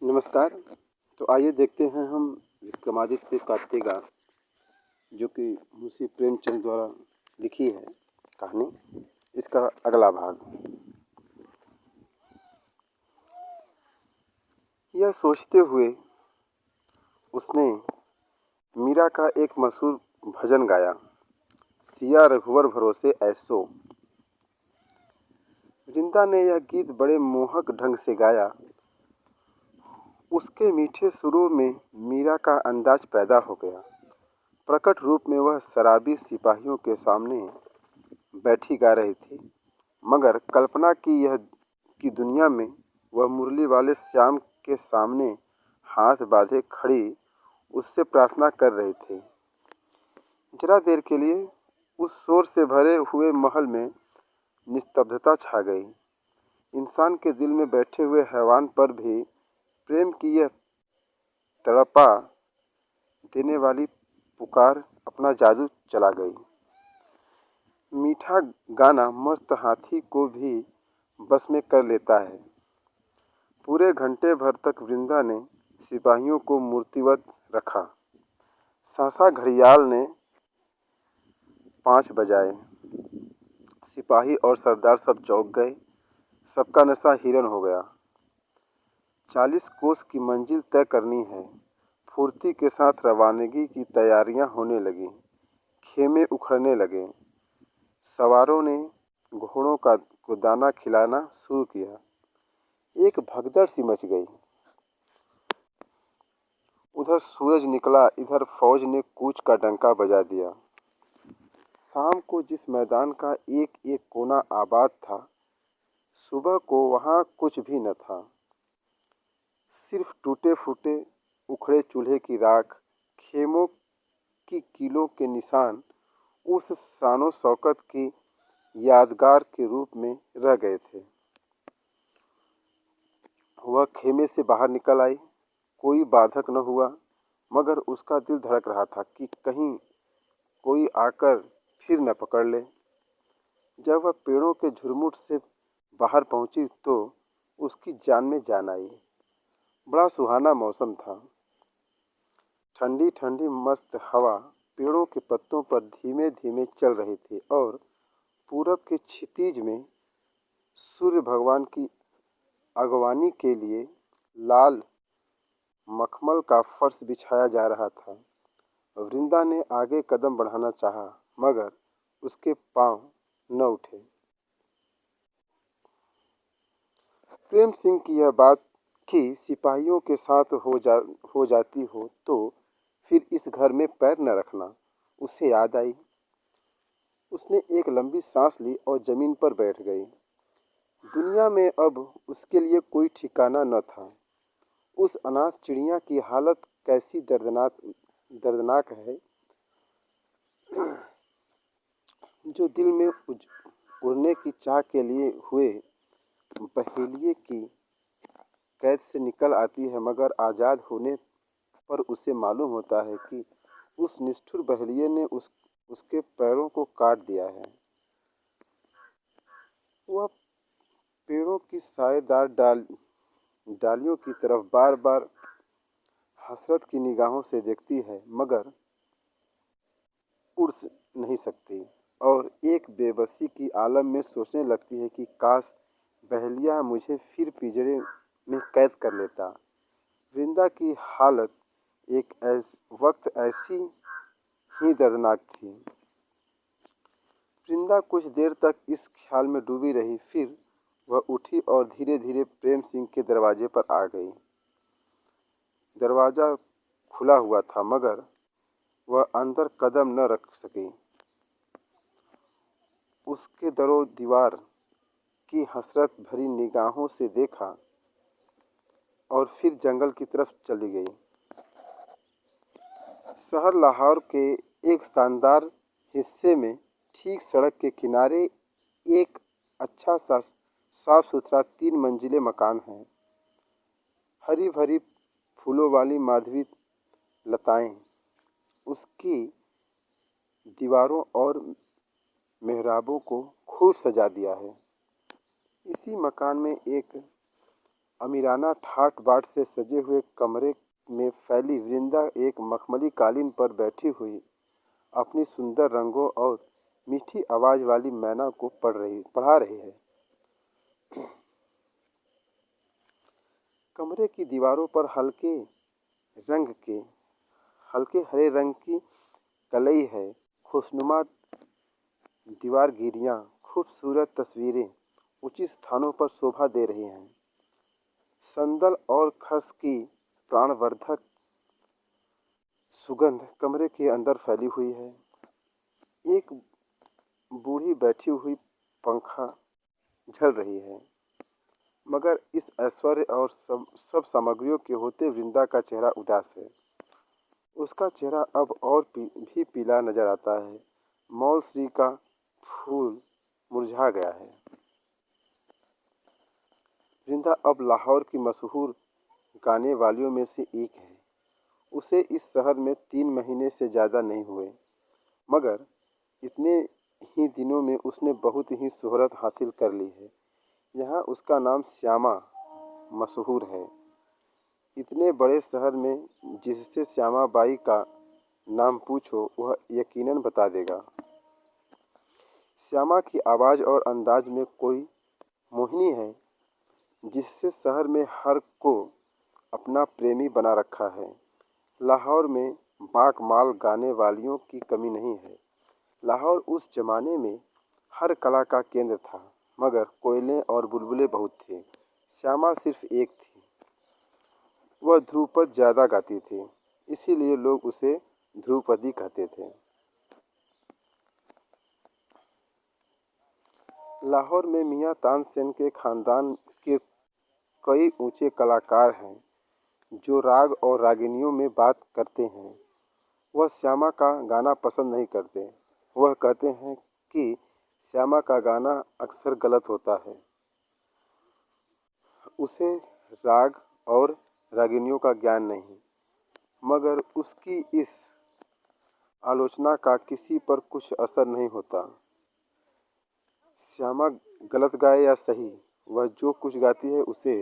नमस्कार। तो आइए देखते हैं हम विक्रमादित्य कात्तिका जो कि मुंशी प्रेमचंद द्वारा लिखी है कहानी, इसका अगला भाग। यह सोचते हुए उसने मीरा का एक मशहूर भजन गाया, सिया रघुवर भरोसे ऐसो। वृंदा ने यह गीत बड़े मोहक ढंग से गाया। उसके मीठे सुरों में मीरा का अंदाज पैदा हो गया। प्रकट रूप में वह शराबी सिपाहियों के सामने बैठी गा रही थी, मगर कल्पना की दुनिया में वह मुरली वाले श्याम के सामने हाथ बांधे खड़ी उससे प्रार्थना कर रहे थे। जरा देर के लिए उस शोर से भरे हुए महल में निस्तब्धता छा गई। इंसान के दिल में बैठे हुए हैवान पर भी प्रेम की यह तड़पा देने वाली पुकार अपना जादू चला गई। मीठा गाना मस्त हाथी को भी बस में कर लेता है। पूरे घंटे भर तक वृंदा ने सिपाहियों को मूर्तिवत रखा। सहसा घड़ियाल ने 5 बजाए। सिपाही और सरदार सब चौंक गए। सबका नशा हिरन हो गया। 40 कोस की मंजिल तय करनी है। फुर्ती के साथ रवानगी की तैयारियां होने लगीं। खेमे उखड़ने लगे। सवारों ने घोड़ों को दाना खिलाना शुरू किया। एक भगदड़ सी मच गई। उधर सूरज निकला, इधर फौज ने कूच का डंका बजा दिया। शाम को जिस मैदान का एक एक कोना आबाद था, सुबह को वहाँ कुछ भी न था। सिर्फ टूटे फूटे उखड़े चूल्हे की राख, खेमों की कीलों के निशान उस शानो शौकत की यादगार के रूप में रह गए थे। वह खेमे से बाहर निकल आई। कोई बाधक न हुआ, मगर उसका दिल धड़क रहा था कि कहीं कोई आकर फिर न पकड़ ले। जब वह पेड़ों के झुरमुट से बाहर पहुंची तो उसकी जान में जान आई। बड़ा सुहाना मौसम था। ठंडी ठंडी मस्त हवा पेड़ों के पत्तों पर धीमे धीमे चल रही थी और पूरब के क्षितिज में सूर्य भगवान की अगवानी के लिए लाल मखमल का फर्श बिछाया जा रहा था। वृंदा ने आगे कदम बढ़ाना चाहा, मगर उसके पांव न उठे। प्रेम सिंह की यह बात कि सिपाहियों के साथ हो जाती हो तो फिर इस घर में पैर न रखना उसे याद आई। उसने एक लंबी सांस ली और जमीन पर बैठ गई। दुनिया में अब उसके लिए कोई ठिकाना न था। उस अनाथ चिड़िया की हालत कैसी दर्दनाक है, जो दिल में उड़ने की चाह के लिए हुए बहेलिए की कैद से निकल आती है, मगर आज़ाद होने पर उसे मालूम होता है कि उस निष्ठुर बहेलिए ने उसके पैरों को काट दिया है। वह पेड़ों की सायेदार डालियों की तरफ बार बार हसरत की निगाहों से देखती है, मगर उड़ नहीं सकती और एक बेबसी की आलम में सोचने लगती है कि काश बहेलिया मुझे फिर पिंजरे में कैद कर लेता। वृंदा की हालत एक वक्त ऐसी ही दर्दनाक थी। वृंदा कुछ देर तक इस ख्याल में डूबी रही, फिर वह उठी और धीरे धीरे प्रेम सिंह के दरवाजे पर आ गई। दरवाज़ा खुला हुआ था, मगर वह अंदर कदम न रख सकी। उसके दरो दीवार की हसरत भरी निगाहों से देखा और फिर जंगल की तरफ चली गई। शहर लाहौर के एक शानदार हिस्से में ठीक सड़क के किनारे एक अच्छा सा साफ सुथरा 3 मंजिले मकान है। हरी भरी फूलों वाली माधवी लताएं उसकी दीवारों और मेहराबों को खूब सजा दिया है। इसी मकान में एक अमीराना ठाट बाट से सजे हुए कमरे में फैली वृंदा एक मखमली कालीन पर बैठी हुई अपनी सुंदर रंगों और मीठी आवाज वाली मैना को पढ़ा रही है। कमरे की दीवारों पर रंग के हल्के हरे रंग की कलई है। खुशनुमा दीवारगिरियां, खूबसूरत तस्वीरें उचित स्थानों पर शोभा दे रही हैं। संदल और खस की प्राणवर्धक सुगंध कमरे के अंदर फैली हुई है। एक बूढ़ी बैठी हुई पंखा झल रही है, मगर इस ऐश्वर्य और सब सामग्रियों के होते वृंदा का चेहरा उदास है। उसका चेहरा अब और भी पीला नजर आता है। मौलश्री का फूल मुरझा गया है। वृंदा अब लाहौर की मशहूर गाने वालियों में से एक है। उसे इस शहर में 3 महीने से ज़्यादा नहीं हुए, मगर इतने ही दिनों में उसने बहुत ही शोहरत हासिल कर ली है। यहाँ उसका नाम श्यामा मशहूर है। इतने बड़े शहर में जिससे श्यामा बाई का नाम पूछो वह यकीनन बता देगा। श्यामा की आवाज़ और अंदाज में कोई मोहिनी है जिससे शहर में हर को अपना प्रेमी बना रखा है। लाहौर में बाक माल गाने वालियों की कमी नहीं है। लाहौर उस जमाने में हर कला का केंद्र था, मगर कोयले और बुलबुलें बहुत थे। श्यामा सिर्फ एक थी। वह ध्रुपद ज़्यादा गाती थी, इसीलिए लोग उसे ध्रुपदी कहते थे। लाहौर में मियाँ तानसेन के खानदान के कई ऊंचे कलाकार हैं जो राग और रागिनियों में बात करते हैं। वह श्यामा का गाना पसंद नहीं करते। वह कहते हैं कि श्यामा का गाना अक्सर गलत होता है। उसे राग और रागिनियों का ज्ञान नहीं, मगर उसकी इस आलोचना का किसी पर कुछ असर नहीं होता। श्यामा गलत गाए या सही, वह जो कुछ गाती है उसे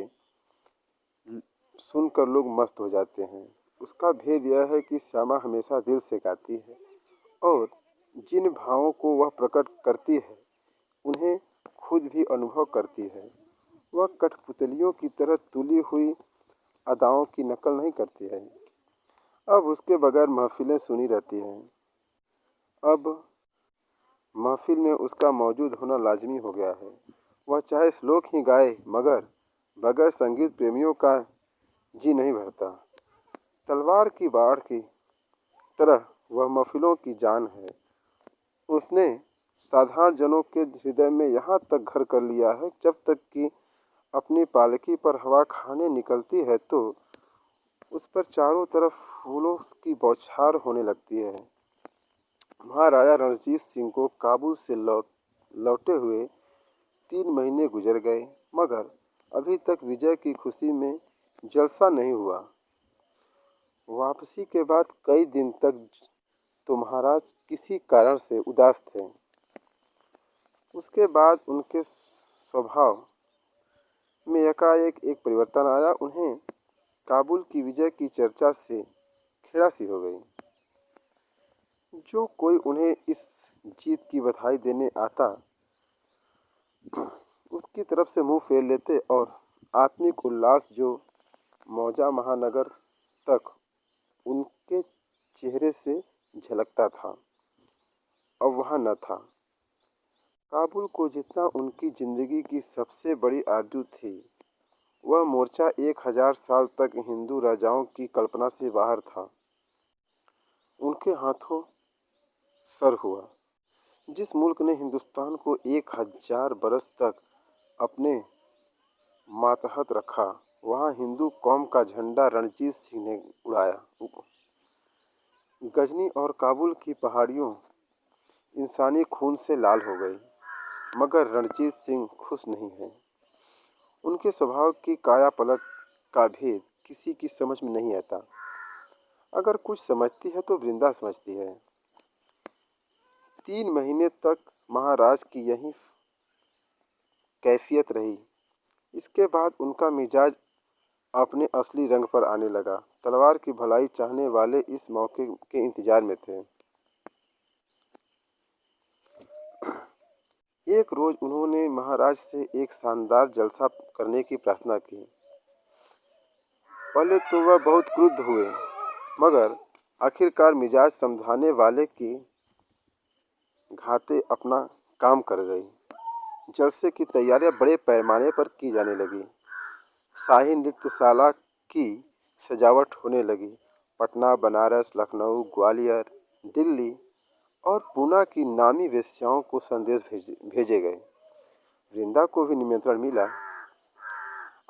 सुनकर लोग मस्त हो जाते हैं। उसका भेद यह है कि श्यामा हमेशा दिल से गाती है और जिन भावों को वह प्रकट करती है उन्हें खुद भी अनुभव करती है। वह कठपुतलियों की तरह तुली हुई अदाओं की नकल नहीं करती है। अब उसके बगैर महफिलें सुनी रहती हैं। अब महफिल में उसका मौजूद होना लाजमी हो गया है। वह चाहे श्लोक ही गाए, मगर बगैर संगीत प्रेमियों का जी नहीं भरता। तलवार की बाढ़ की तरह वह महफिलों की जान है। उसने साधारण जनों के हृदय में यहाँ तक घर कर लिया है, जब तक कि अपनी पालकी पर हवा खाने निकलती है तो उस पर चारों तरफ फूलों की बौछार होने लगती है। महाराजा रणजीत सिंह को काबुल से लौटे हुए 3 महीने गुजर गए, मगर अभी तक विजय की खुशी में जलसा नहीं हुआ। वापसी के बाद कई दिन तक तो महाराज किसी कारण से उदास थे। उसके बाद उनके स्वभाव में एकाएक एक परिवर्तन आया। उन्हें काबुल की विजय की चर्चा से खेड़ा सी हो गई। जो कोई उन्हें इस जीत की बधाई देने आता उसकी तरफ से मुंह फेर लेते और आत्मिक उल्लास जो मौजा महानगर तक उनके चेहरे से झलकता था, अब वहाँ न था। काबुल को जितना उनकी जिंदगी की सबसे बड़ी आरज़ू थी, वह मोर्चा 1000 साल तक हिंदू राजाओं की कल्पना से बाहर था। उनके हाथों सर हुआ। जिस मुल्क ने हिंदुस्तान को 1000 बरस तक अपने मातहत रखा, वहाँ हिंदू कौम का झंडा रणजीत सिंह ने उड़ाया। गजनी और काबुल की पहाड़ियों इंसानी खून से लाल हो गई, मगर रणजीत सिंह खुश नहीं है। उनके स्वभाव की काया पलट का भेद किसी की समझ में नहीं आता। अगर कुछ समझती है तो वृंदा समझती है। 3 महीने तक महाराज की यही कैफियत रही। इसके बाद उनका मिजाज अपने असली रंग पर आने लगा। तलवार की भलाई चाहने वाले इस मौके के इंतजार में थे। एक रोज उन्होंने महाराज से एक शानदार जलसा करने की प्रार्थना की। पहले तो वह बहुत क्रुद्ध हुए, मगर आखिरकार मिजाज समझाने वाले की घाते अपना काम कर गई। जलसे की तैयारियां बड़े पैमाने पर की जाने लगी। शाही नृत्यशाला की सजावट होने लगी। पटना, बनारस, लखनऊ, ग्वालियर, दिल्ली और पूना की नामी वेश्याओं को संदेश भेजे गए। वृंदा को भी निमंत्रण मिला।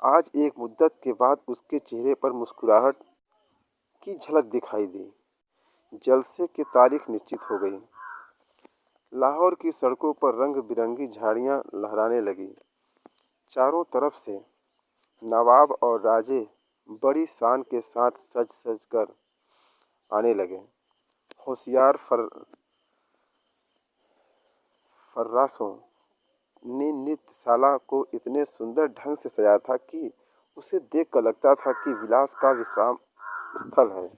आज एक मुद्दत के बाद उसके चेहरे पर मुस्कुराहट की झलक दिखाई दी। जलसे की तारीख निश्चित हो गई। लाहौर की सड़कों पर रंग बिरंगी झाड़ियां लहराने लगी। चारों तरफ से नवाब और राजे बड़ी शान के साथ सज सज कर आने लगे। होशियार फर्राशों ने नृत्यशाला को इतने सुंदर ढंग से सजाया था कि उसे देखकर लगता था कि विलास का विश्राम स्थल है।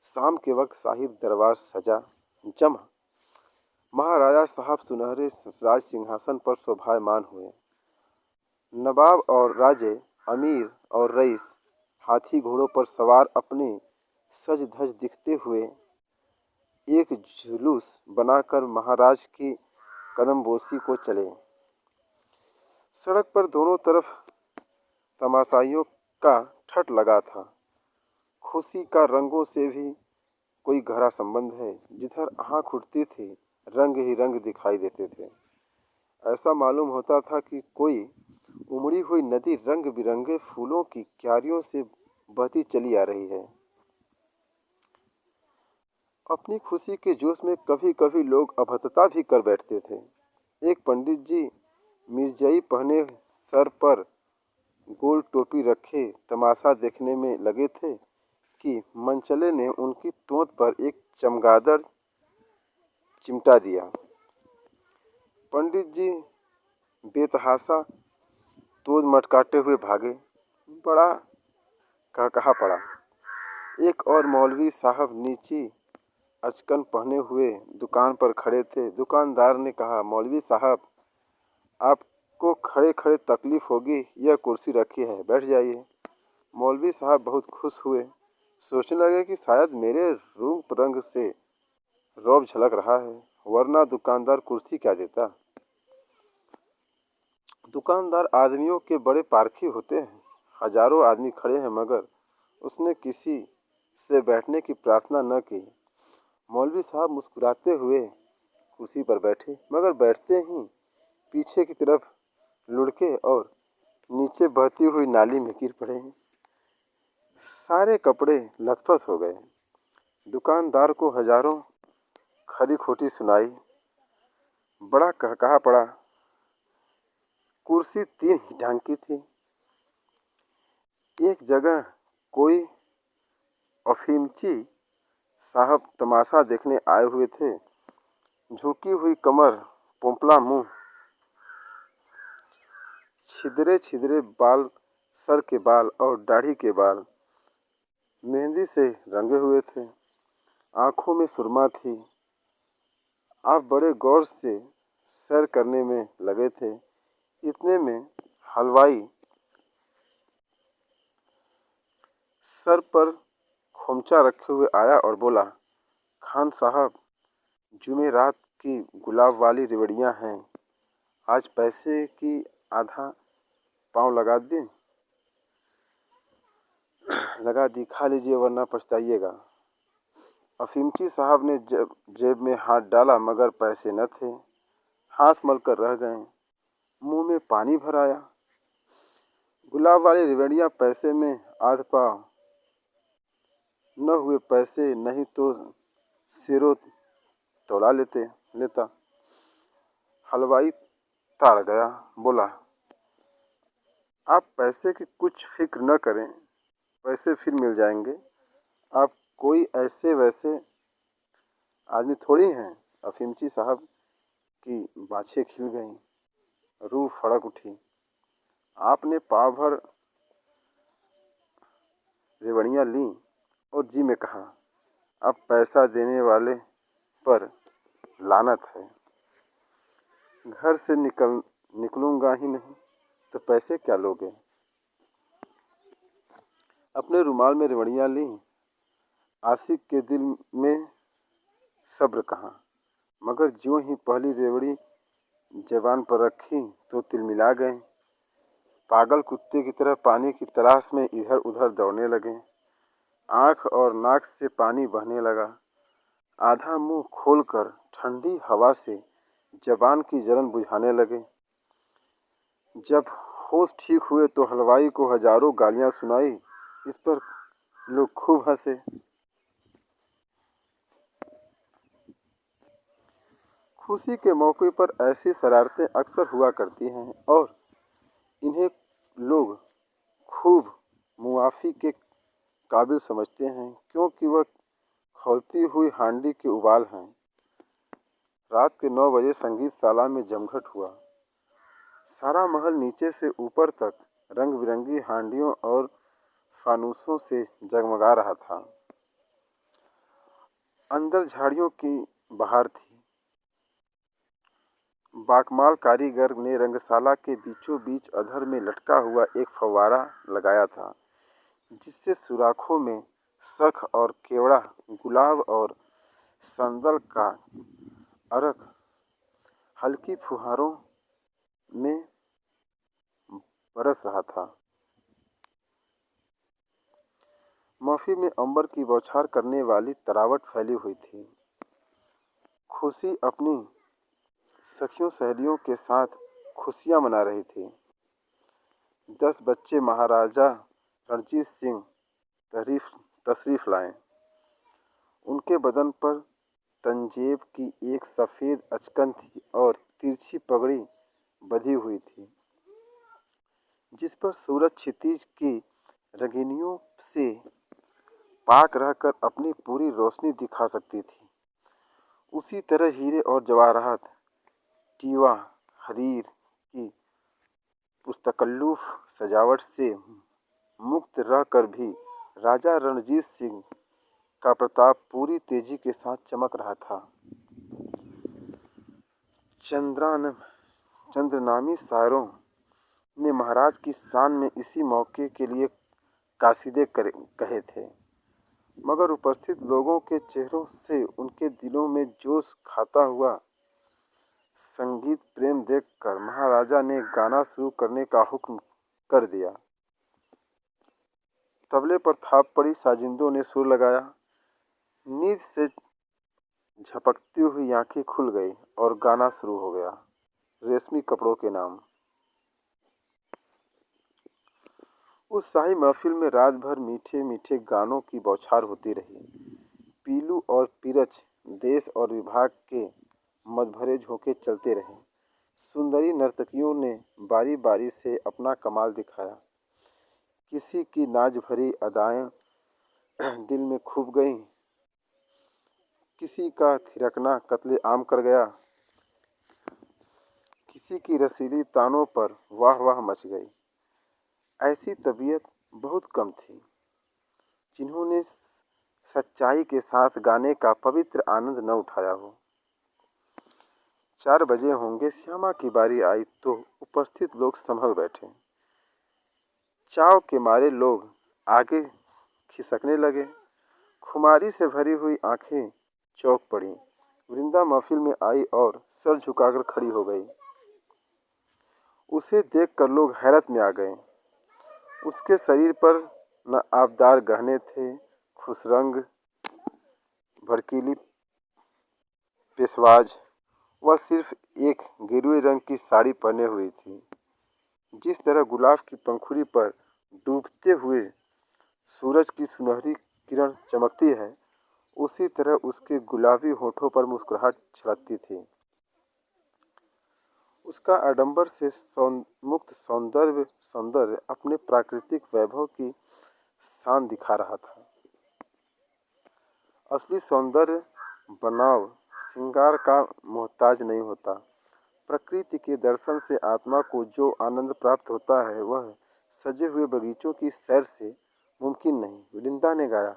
शाम के वक्त साहिब दरबार सजा जमा। महाराजा साहब सुनहरे राज सिंहासन पर शोभायमान हुए। नवाब और राजे, अमीर और रईस हाथी घोड़ों पर सवार अपने सज धज दिखते हुए एक जुलूस बनाकर महाराज की कदमबोसी को चले। सड़क पर दोनों तरफ तमाशाइयों का ठठ लगा था। खुशी का रंगों से भी कोई गहरा संबंध है। जिधर आँख उठती थी, रंग ही रंग दिखाई देते थे। ऐसा मालूम होता था कि कोई उमड़ी हुई नदी रंग बिरंगे फूलों की क्यारियों से बहती चली आ रही है। अपनी खुशी के जोश में कभी कभी लोग अभद्रता भी कर बैठते थे। एक पंडित जी मिर्जई पहने सर पर गोल टोपी रखे तमाशा देखने में लगे थे कि मनचले ने उनकी तोंद पर एक चमगादड़ चिमटा दिया। पंडित जी बेतहाशा तोंद मटकाते हुए भागे। बड़ा कहा पड़ा। एक और मौलवी साहब नीची अचकन पहने हुए दुकान पर खड़े थे। दुकानदार ने कहा, मौलवी साहब, आपको खड़े खड़े तकलीफ होगी, यह कुर्सी रखी है, बैठ जाइए। मौलवी साहब बहुत खुश हुए। सोचने लगे कि शायद मेरे रूप रंग से रौब झलक रहा है, वरना दुकानदार कुर्सी क्या देता। दुकानदार आदमियों के बड़े पारखी होते हैं। हजारों आदमी खड़े हैं, मगर उसने किसी से बैठने की प्रार्थना न की। मौलवी साहब मुस्कुराते हुए कुर्सी पर बैठे, मगर बैठते ही पीछे की तरफ लुढ़के और नीचे बहती हुई नाली में गिर पड़े। सारे कपड़े लथपथ हो गए। दुकानदार को हजारों खरी खोटी सुनाई। बड़ा कहकहा पड़ा। कुर्सी 3 ही ढंग की थी। एक जगह कोई अफीमची साहब तमाशा देखने आए हुए थे। झुकी हुई कमर, पोंपला मुंह, छिदरे छिदरे बाल, सर के बाल और दाढ़ी के बाल मेहंदी से रंगे हुए थे। आंखों में सुरमा थी। आप बड़े गौर से सैर करने में लगे थे। इतने में हलवाई सर पर खोमचा रखे हुए आया और बोला, खान साहब, जुमेरात की गुलाब वाली रेवड़ियाँ हैं, आज पैसे की आधा पाँव लगा दी, खा लीजिए वरना पछताइएगा। अफीमची साहब ने जेब में हाथ डाला, मगर पैसे न थे। हाथ मलकर रह गए। मुंह में पानी भर आया। गुलाब वाली रेवड़ियाँ पैसे में आध पाव न हुए। पैसे नहीं तो सिरों तौला लेता। हलवाई ताड़ गया, बोला, आप पैसे की कुछ फिक्र न करें, पैसे फिर मिल जाएंगे। आप कोई ऐसे वैसे आदमी थोड़ी हैं। अफीमची साहब की बाछें खिल गईं, रूह फड़क उठी। आपने पाव भर रेवड़ियाँ लीं और जी में कहा, अब पैसा देने वाले पर लानत है। घर से निकलूंगा ही नहीं तो पैसे क्या लोगे। अपने रुमाल में रेवड़ियाँ लीं। आशिक के दिल में सब्र कहाँ, मगर ज्यों ही पहली रेवड़ी जबान पर रखी तो तिलमिला गए। पागल कुत्ते की तरह पानी की तलाश में इधर उधर दौड़ने लगे। आंख और नाक से पानी बहने लगा। आधा मुंह खोलकर ठंडी हवा से जबान की जलन बुझाने लगे। जब होश ठीक हुए तो हलवाई को हजारों गालियां सुनाई। इस पर लोग खूब हंसे। खुशी के मौके पर ऐसी शरारतें अक्सर हुआ करती हैं और इन्हें लोग खूब मुआफ़ी के काबिल समझते हैं, क्योंकि वह खौलती हुई हांडी के उबाल हैं। रात के 9 बजे संगीतशाला में जमघट हुआ। सारा महल नीचे से ऊपर तक रंग बिरंगी हांडियों और फानूसों से जगमगा रहा था। अंदर झाड़ियों की बहार थी। बाकमाल कारीगर ने रंगशाला के बीचों बीच अधर में लटका हुआ एक फव्वारा लगाया था, जिससे सुराखों में शंख और केवड़ा, गुलाब और संदल का अर्क हल्की फुहारों में बरस रहा था। महफिल में अंबर की बौछार करने वाली तरावट फैली हुई थी। खुशी अपनी सखियों सहेलियों के साथ खुशियां मना रही थी। 10 बच्चे महाराजा रणजीत सिंह तशरीफ लाए। उनके बदन पर तंजेब की एक सफ़ेद अचकन थी और तिरछी पगड़ी बंधी हुई थी, जिस पर सूरज क्षितिज की रंगीनियों से पाक रहकर अपनी पूरी रोशनी दिखा सकती थी। उसी तरह हीरे और जवाहरात, टीवा, हरीर की पुस्तकल्लूफ सजावट से मुक्त रहकर भी राजा रणजीत सिंह का प्रताप पूरी तेजी के साथ चमक रहा था। चंद्रनामी शायरों ने महाराज की शान में इसी मौके के लिए कासीदे कहे थे, मगर उपस्थित लोगों के चेहरों से उनके दिलों में जोश खाता हुआ संगीत प्रेम देखकर महाराजा ने गाना शुरू करने का हुक्म कर दिया। तबले पर थाप पड़ी साजिंदों ने सुर लगाया। नींद से झपकती हुई आंखें खुल गई और गाना शुरू हो गया। रेशमी कपड़ों के नाम। उस शाही महफिल में रात भर मीठे मीठे गानों की बौछार होती रही। पीलू और पीरच, देश और विभाग के मदभरे झोंके चलते रहे। सुंदरी नर्तकियों ने बारी बारी से अपना कमाल दिखाया। किसी की नाज भरी अदाएं दिल में खूब गईं, किसी का थिरकना कत्ले आम कर गया, किसी की रसीली तानों पर वाह वाह मच गई। ऐसी तबीयत बहुत कम थी जिन्होंने सच्चाई के साथ गाने का पवित्र आनंद न उठाया हो। 4 बजे होंगे, श्यामा की बारी आई तो उपस्थित लोग संभल बैठे। चाव के मारे लोग आगे खिसकने लगे। खुमारी से भरी हुई आंखें चौंक पड़ी। वृंदा महफिल में आई और सर झुकाकर खड़ी हो गई। उसे देखकर लोग हैरत में आ गए। उसके शरीर पर न आबदार गहने थे, खुशरंग भड़कीली पेशवाज। वह सिर्फ एक गेरुए रंग की साड़ी पहने हुई थी। जिस तरह गुलाब की पंखुड़ी पर डूबते हुए सूरज की सुनहरी किरण चमकती है, उसी तरह उसके गुलाबी होठों पर मुस्कुराहट छलकती थी। उसका आडंबर से मुक्त सौंदर्य अपने प्राकृतिक वैभव की शान दिखा रहा था। असली सौंदर्य बनाव श्रृंगार का मोहताज नहीं होता, प्रकृति के दर्शन से आत्मा को जो आनंद प्राप्त होता है वह सजे हुए बगीचों की सैर से मुमकिन नहीं। वृंदा ने गाया,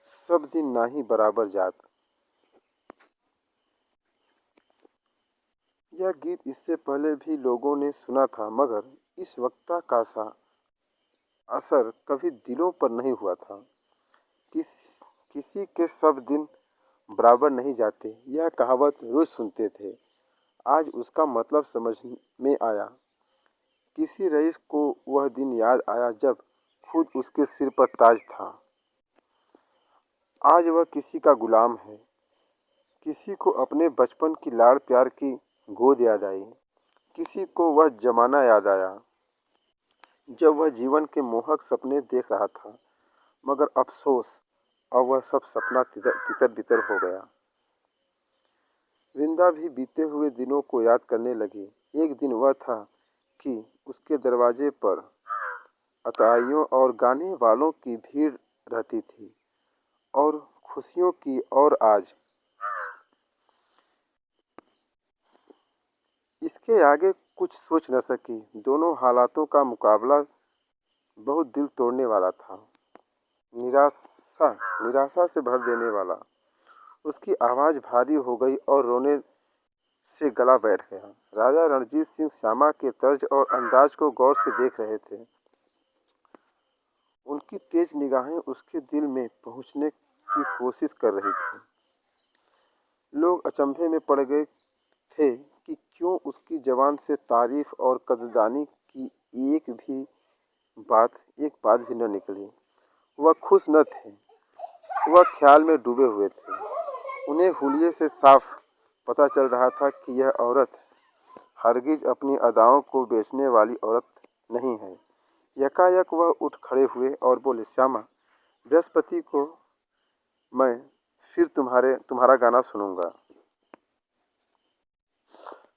सब दिन नाही बराबर जात। यह गीत इससे पहले भी लोगों ने सुना था, मगर इस वक्ता का सा असर कभी दिलों पर नहीं हुआ था। किस किसी के सब दिन बराबर नहीं जाते, यह कहावत रोज सुनते थे। आज उसका मतलब समझ में आया। किसी रईस को वह दिन याद आया जब खुद उसके सिर पर ताज था। आज वह किसी का गुलाम है। किसी को अपने बचपन की लाड़ प्यार की गोद याद आई, किसी को वह जमाना याद आया जब वह जीवन के मोहक सपने देख रहा था, मगर अफसोस अब वह सब सपना तितर बितर हो गया। वृंदा भी बीते हुए दिनों को याद करने लगी। एक दिन वह था कि उसके दरवाजे पर अताइयों और गाने वालों की भीड़ रहती थी, और खुशियों की। और आज इसके आगे कुछ सोच न सकी। दोनों हालातों का मुकाबला बहुत दिल तोड़ने वाला था, निराशा निराशा से भर देने वाला। उसकी आवाज़ भारी हो गई और रोने से गला बैठ गया। राजा रणजीत सिंह श्यामा के तर्ज और अंदाज को गौर से देख रहे थे। उनकी तेज निगाहें उसके दिल में पहुंचने की कोशिश कर रही थी। लोग अचंभे में पड़ गए थे कि क्यों उसकी जबान से तारीफ और कदरदानी की एक बात भी न निकली। वह खुश न थे, वह ख्याल में डूबे हुए थे। उन्हें हुलिये से साफ पता चल रहा था कि यह औरत हरगिज अपनी अदाओं को बेचने वाली औरत नहीं है। यकायक वह उठ खड़े हुए और बोले, श्यामा, बृहस्पति को मैं फिर तुम्हारा गाना सुनूंगा।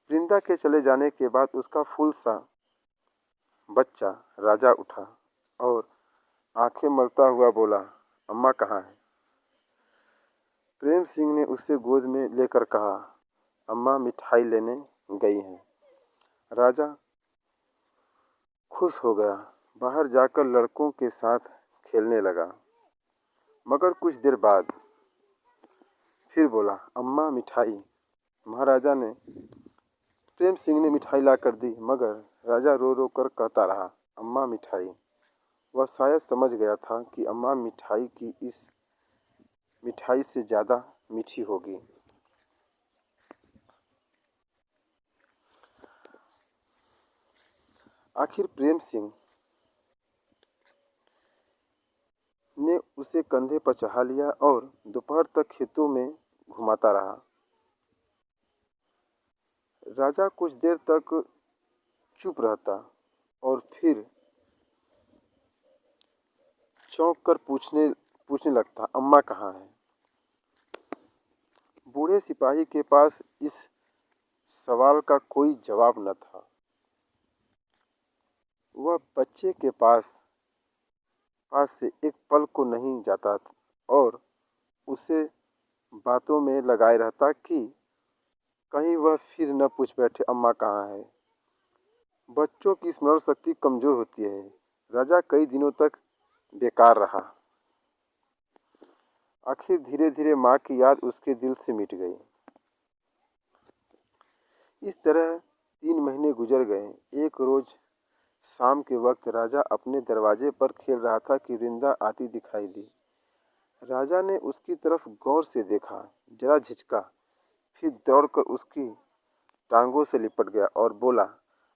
वृंदा के चले जाने के बाद उसका फूल सा बच्चा राजा उठा और आंखें मलता हुआ बोला, अम्मा कहाँ है? प्रेम सिंह ने उसे गोद में लेकर कहा, अम्मा मिठाई लेने गई हैं। राजा खुश हो गया, बाहर जाकर लड़कों के साथ खेलने लगा। मगर कुछ देर बाद फिर बोला, अम्मा मिठाई। महाराजा ने प्रेम सिंह ने मिठाई ला कर दी, मगर राजा रो रो कर कहता रहा, अम्मा मिठाई। वह शायद समझ गया था कि अम्मा मिठाई की इस मिठाई से ज़्यादा मीठी होगी। आखिर प्रेम सिंह ने उसे कंधे पर चढ़ा लिया और दोपहर तक खेतों में घुमाता रहा। राजा कुछ देर तक चुप रहता और फिर चौंक कर पूछने लगता, अम्मा कहाँ है? बूढ़े सिपाही के पास इस सवाल का कोई जवाब न था। वह बच्चे के पास से एक पल को नहीं जाता और उसे बातों में लगाए रहता कि कहीं वह फिर न पूछ बैठे, अम्मा कहाँ है? बच्चों की स्मरण शक्ति कमजोर होती है। राजा कई दिनों तक बेकार रहा। आखिर धीरे धीरे माँ की याद उसके दिल से मिट गई। इस तरह 3 महीने गुजर गए। एक रोज शाम के वक्त राजा अपने दरवाजे पर खेल रहा था कि वृंदा आती दिखाई दी। राजा ने उसकी तरफ गौर से देखा, जरा झिझका, फिर दौड़कर उसकी टांगों से लिपट गया और बोला,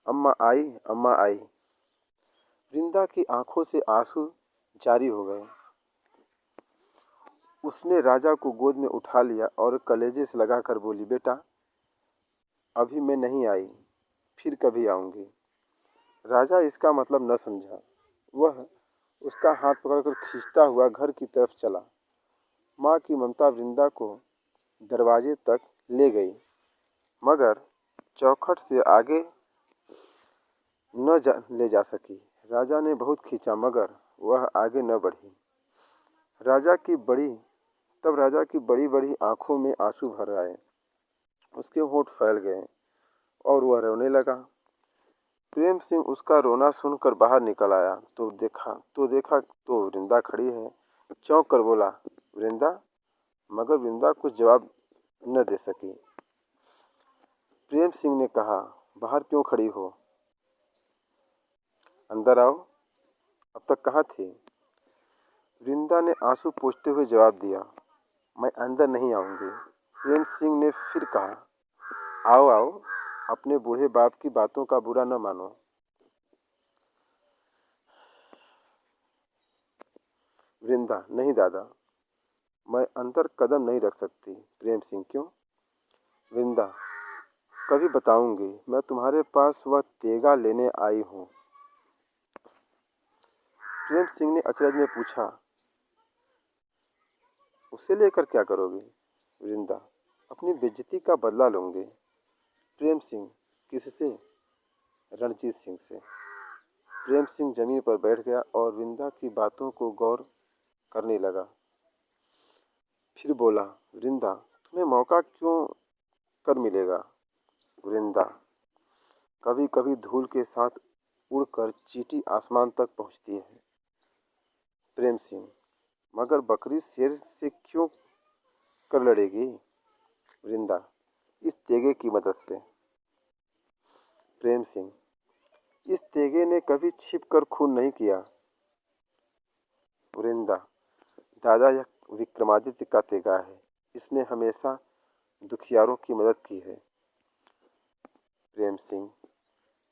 अम्मा आई, अम्मा आई। वृंदा की आंखों से आंसू जारी हो गए। उसने राजा को गोद में उठा लिया और कलेजे से लगाकर बोली, बेटा, अभी मैं नहीं आई, फिर कभी आऊंगी। राजा इसका मतलब न समझा। वह उसका हाथ पकड़कर खींचता हुआ घर की तरफ चला। माँ की ममता वृंदा को दरवाजे तक ले गई, मगर चौखट से आगे ले जा सकी। राजा ने बहुत खींचा, मगर वह आगे न बढ़ी। राजा की बड़ी बड़ी आंखों में आंसू भर आए। उसके होंठ फैल गए और वह रोने लगा। प्रेम सिंह उसका रोना सुनकर बाहर निकल आया तो वृंदा खड़ी है। चौंक कर बोला, वृंदा। मगर वृंदा कुछ जवाब न दे सकी। प्रेम सिंह ने कहा, बाहर क्यों खड़ी हो? अंदर आओ। अब तक कहाँ थी? वृंदा ने आंसू पोंछते हुए जवाब दिया, मैं अंदर नहीं आऊंगी। प्रेम सिंह ने फिर कहा, आओ आओ, अपने बूढ़े बाप की बातों का बुरा न मानो। वृंदा, नहीं दादा, मैं अंदर कदम नहीं रख सकती। प्रेम सिंह, क्यों? वृंदा, कभी बताऊंगी। मैं तुम्हारे पास वह तेगा लेने आई हूँ। प्रेम सिंह ने अचरज में पूछा, उसे लेकर क्या करोगी? वृंदा, अपनी बेइज्जती का बदला लूंगी। प्रेम सिंह, किससे? रणजीत सिंह से। प्रेम सिंह जमीन पर बैठ गया और वृंदा की बातों को गौर करने लगा। फिर बोला, वृंदा, तुम्हें मौका क्यों कर मिलेगा? वृंदा, कभी कभी धूल के साथ उड़कर चींटी आसमान तक पहुंचती है। प्रेम सिंह, मगर बकरी शेर से क्यों कर लड़ेगी? वृंदा, इस तेगे की मदद से। प्रेम सिंह, इस तेगे ने कभी छिप कर खून नहीं किया। वृंदा, दादा, यह विक्रमादित्य का तेगा है। इसने हमेशा दुखियारों की मदद की है। प्रेम सिंह।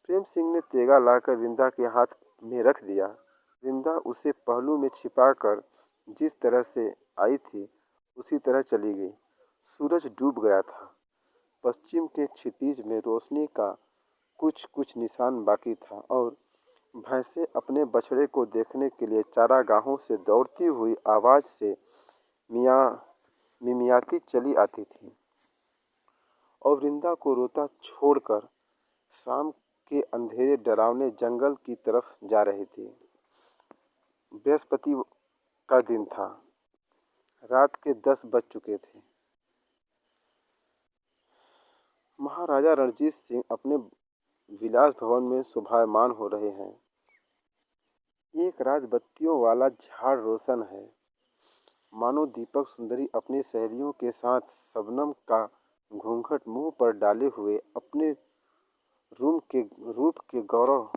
प्रेम सिंह ने तेगा लाकर वृंदा के हाथ में रख दिया। वृंदा उसे पहलू में छिपाकर जिस तरह से आई थी उसी तरह चली गई। सूरज डूब गया था। पश्चिम के क्षितिज में रोशनी का कुछ कुछ निशान बाकी था और भैंसें अपने बछड़े को देखने के लिए चारागाहों से दौड़ती हुई आवाज से मियाँ मिमियाती चली आती थी और वृंदा को रोता छोड़कर शाम के अंधेरे डरावने जंगल की तरफ जा रही थी। बृहस्पति का दिन था। रात के 10 बज चुके थे। महाराजा रणजीत सिंह अपने विलास भवन में शोभायमान हो रहे हैं। एक रात बत्तियों वाला झाड़ रोशन है, मानो दीपक सुंदरी अपनी सहेलियों के साथ शबनम का घूंघट मुंह पर डाले हुए अपने रूप के गौरव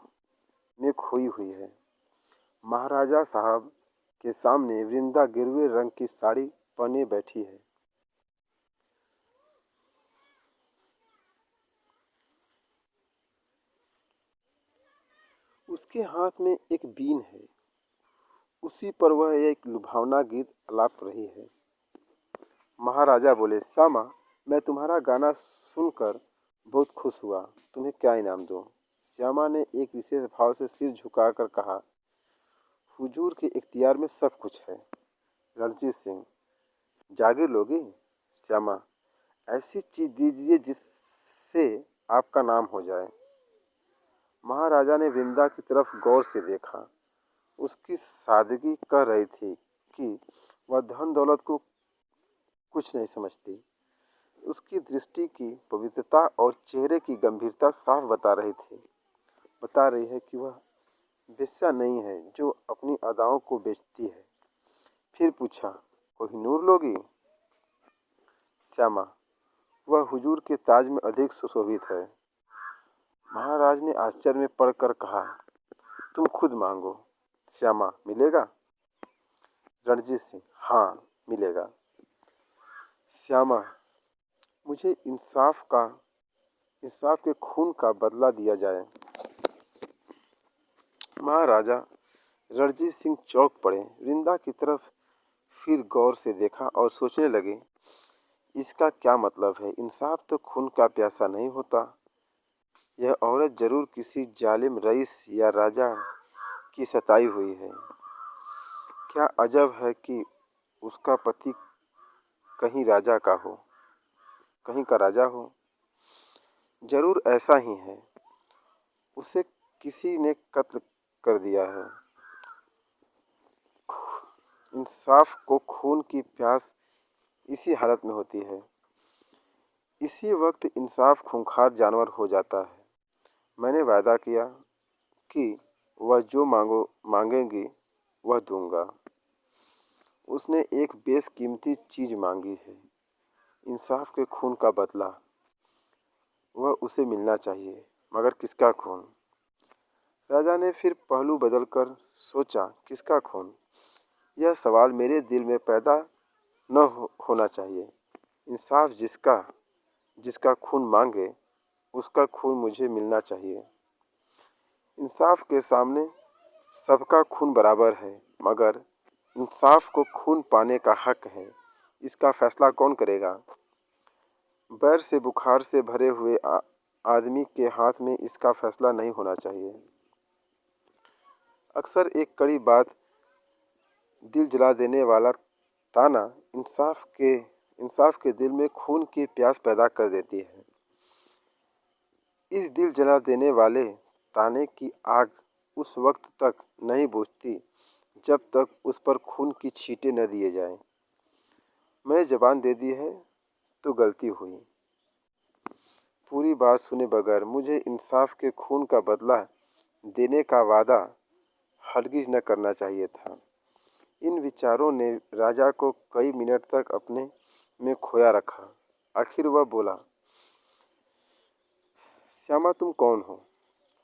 में खोई हुई है। महाराजा साहब के सामने वृंदा गिरवे रंग की साड़ी पहने बैठी है। उसके हाथ में एक बीन है। उसी पर वह एक लुभावना गीत आलाप रही है। महाराजा बोले, श्यामा, मैं तुम्हारा गाना सुनकर बहुत खुश हुआ। तुम्हें क्या इनाम दूं? श्यामा ने एक विशेष भाव से सिर झुकाकर कहा, हुजूर के इख्तियार में सब कुछ है। रणजीत सिंह, जागीर लोगी? श्यामा, ऐसी चीज दीजिए जिससे आपका नाम हो जाए। महाराजा ने वृंदा की तरफ गौर से देखा। उसकी सादगी कह रही थी कि वह धन दौलत को कुछ नहीं समझती। उसकी दृष्टि की पवित्रता और चेहरे की गंभीरता साफ बता रही है कि वह वेश्या नहीं है जो अपनी अदाओं को बेचती है। फिर पूछा, कोहिनूर लोगी? श्यामा, वह हुजूर के ताज में अधिक सुशोभित है। महाराज ने आश्चर्य में पड़कर कहा, तुम खुद मांगो। श्यामा, मिलेगा? रणजीत सिंह, हाँ, मिलेगा। श्यामा, मुझे इंसाफ के खून का बदला दिया जाए। महाराजा रणजीत सिंह चौंक पड़े। वृंदा की तरफ फिर गौर से देखा और सोचने लगे, इसका क्या मतलब है? इंसाफ तो खून का प्यासा नहीं होता। यह औरत जरूर किसी जालिम रईस या राजा की सताई हुई है। क्या अजब है कि उसका पति कहीं का राजा हो। जरूर ऐसा ही है। उसे किसी ने कत्ल कर दिया है। इंसाफ को खून की प्यास इसी हालत में होती है। इसी वक्त इंसाफ खूंखार जानवर हो जाता है। मैंने वादा किया कि वह जो मांगेंगी वह दूंगा। उसने एक बेशकीमती चीज़ मांगी है, इंसाफ के खून का बदला। वह उसे मिलना चाहिए, मगर किसका खून? राजा ने फिर पहलू बदलकर सोचा, किसका खून? यह सवाल मेरे दिल में पैदा होना चाहिए। इंसाफ जिसका जिसका खून मांगे, उसका खून मुझे मिलना चाहिए। इंसाफ के सामने सबका खून बराबर है, मगर इंसाफ को खून पाने का हक है। इसका फैसला कौन करेगा? बैर से बुखार से भरे हुए आदमी के हाथ में इसका फैसला नहीं होना चाहिए। अक्सर एक कड़ी बात, दिल जला देने वाला ताना इंसाफ के दिल में खून की प्यास पैदा कर देती है। इस दिल जला देने वाले ताने की आग उस वक्त तक नहीं बुझती जब तक उस पर खून की छींटे न दिए जाएं। मैंने जबान दे दी है तो गलती हुई। पूरी बात सुने बगैर मुझे इंसाफ के खून का बदला देने का वादा हरगिज न करना चाहिए था। इन विचारों ने राजा को कई मिनट तक अपने में खोया रखा। आखिर वह बोला, श्यामा तुम कौन हो?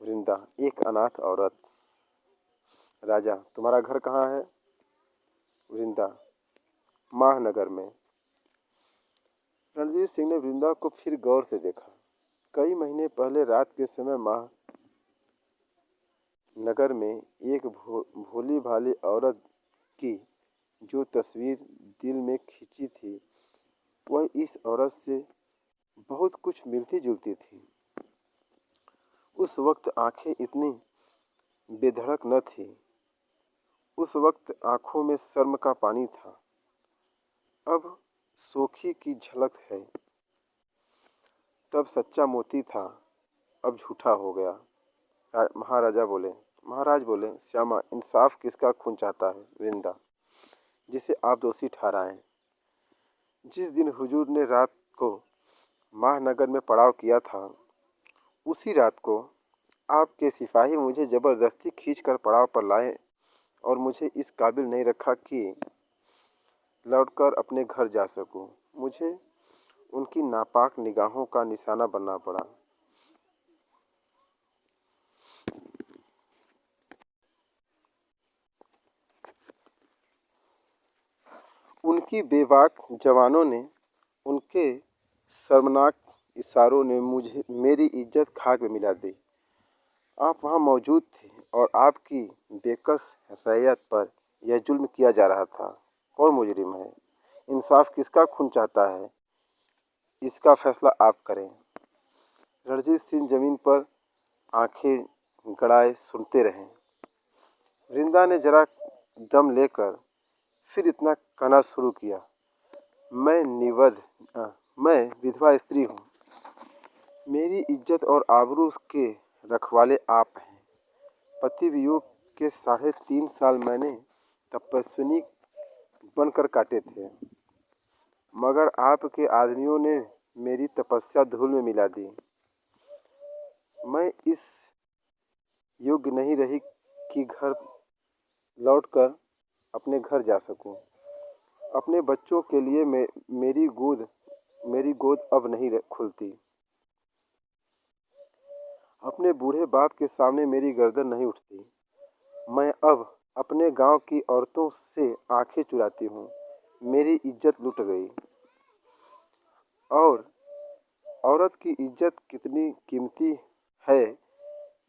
वृंदा, एक अनाथ औरत। राजा, तुम्हारा घर कहाँ है? वृंदा, माहनगर में। रणजीत सिंह ने वृंदा को फिर गौर से देखा। कई महीने पहले रात के समय माहनगर में एक भोली भाली औरत की जो तस्वीर दिल में खींची थी, वह इस औरत से बहुत कुछ मिलती जुलती थी। उस वक्त आंखें इतनी बेधड़क न थी। उस वक्त आंखों में शर्म का पानी था। अब सोखी की झलक है। तब सच्चा मोती था, अब झूठा हो गया। महाराज बोले, श्यामा, इंसाफ किसका खून चाहता है? वृंदा, जिसे आप दोषी ठहराएं। जिस दिन हुजूर ने रात को माहनगर में पड़ाव किया था, उसी रात को आपके सिपाही मुझे जबरदस्ती खींचकर पड़ाव पर लाए और मुझे इस काबिल नहीं रखा कि लौटकर अपने घर जा सकूं। मुझे उनकी नापाक निगाहों का निशाना बनना पड़ा। उनकी बेबाक जवानों ने, उनके शर्मनाक इशारों ने मेरी इज्जत खाक में मिला दी। आप वहाँ मौजूद थे और आपकी बेकस रैयत पर यह जुल्म किया जा रहा था। कौन मुजरिम है? इंसाफ किसका खून चाहता है? इसका फैसला आप करें। रणजीत सिंह जमीन पर आंखें गड़ाए सुनते रहे। वृंदा ने जरा दम लेकर फिर इतना कहना शुरू किया, मैं विधवा स्त्री हूँ। मेरी इज्जत और आबरू के रखवाले आप हैं। पति वियोग के 3.5 साल मैंने तपस्विनी बनकर काटे थे, मगर आपके आदमियों ने मेरी तपस्या धूल में मिला दी। मैं इस योग्य नहीं रही कि घर लौटकर अपने घर जा सकूं। अपने बच्चों के लिए मेरी गोद अब नहीं खुलती। अपने बूढ़े बाप के सामने मेरी गर्दन नहीं उठती। मैं अब अपने गांव की औरतों से आंखें चुराती हूँ। मेरी इज्जत लुट गई। और औरत की इज्जत कितनी कीमती है,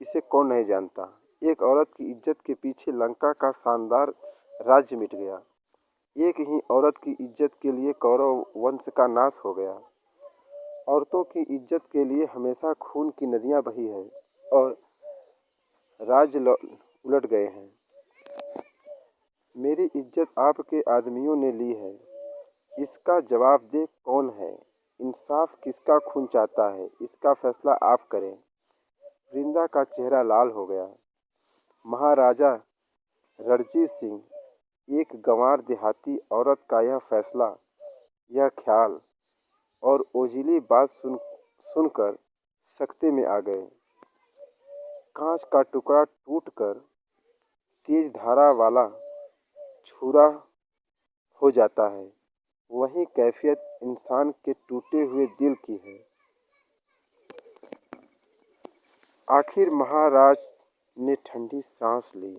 इसे कौन नहीं जानता। एक औरत की इज्जत के पीछे लंका का शानदार राज्य मिट गया। एक ही औरत की इज्जत के लिए कौरव वंश का नाश हो गया। औरतों की इज्जत के लिए हमेशा खून की नदियां बही है और राज्य उलट गए हैं। मेरी इज्जत आपके आदमियों ने ली है। इसका जवाबदेह कौन है? इंसाफ किसका खून चाहता है? इसका फैसला आप करें। वृंदा का चेहरा लाल हो गया। महाराजा रणजीत सिंह, एक गंवार देहाती औरत का यह फैसला, यह ख्याल और ओझिली बात सुनकर सकते में आ गए। कांच का टुकड़ा टूटकर तेज धारा वाला छुरा हो जाता है, वही कैफियत इंसान के टूटे हुए दिल की है। आखिर महाराज ने ठंडी सांस ली।